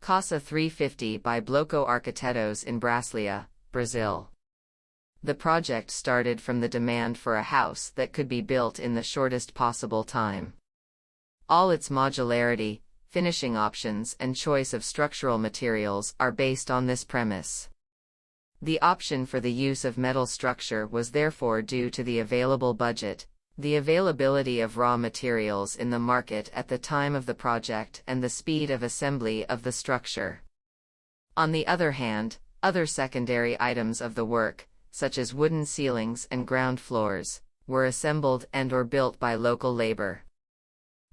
Casa 350 by BLOCO Arquitetos in Brasília, Brazil. The project started from the demand for a house that could be built in the shortest possible time. All its modularity, finishing options and choice of structural materials are based on this premise. The option for the use of metal structure was therefore due to the available budget, the availability of raw materials in the market at the time of the project, and the speed of assembly of the structure. On the other hand, other secondary items of the work, such as wooden ceilings and ground floors, were assembled and/or built by local labor.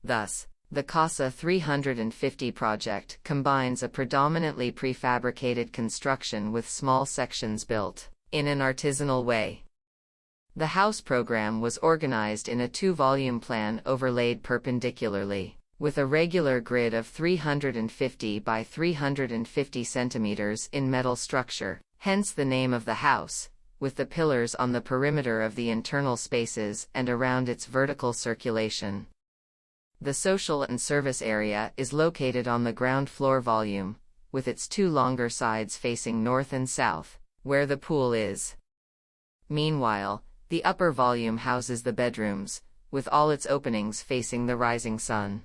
Thus, the Casa 350 project combines a predominantly prefabricated construction with small sections built in an artisanal way. The house program was organized in a two-volume plan overlaid perpendicularly, with a regular grid of 350 by 350 centimeters in metal structure, hence the name of the house, with the pillars on the perimeter of the internal spaces and around its vertical circulation. The social and service area is located on the ground floor volume, with its two longer sides facing north and south, where the pool is. Meanwhile, the upper volume houses the bedrooms, with all its openings facing the rising sun.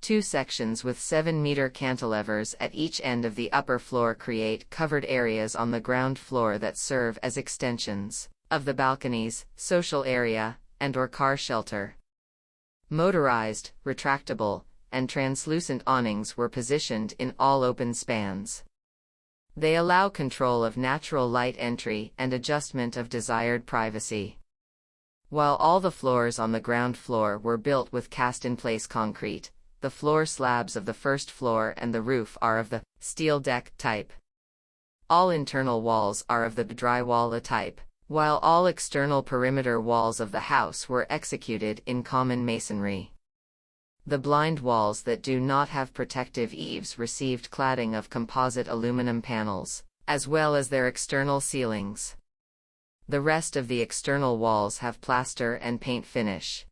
Two sections with 7-meter cantilevers at each end of the upper floor create covered areas on the ground floor that serve as extensions of the balconies, social area, and/or car shelter. Motorized, retractable, and translucent awnings were positioned in all open spans. They allow control of natural light entry and adjustment of desired privacy. While all the floors on the ground floor were built with cast-in-place concrete, the floor slabs of the first floor and the roof are of the steel deck type. All internal walls are of the drywall type, while all external perimeter walls of the house were executed in common masonry. The blind walls that do not have protective eaves received cladding of composite aluminum panels, as well as their external ceilings. The rest of the external walls have plaster and paint finish.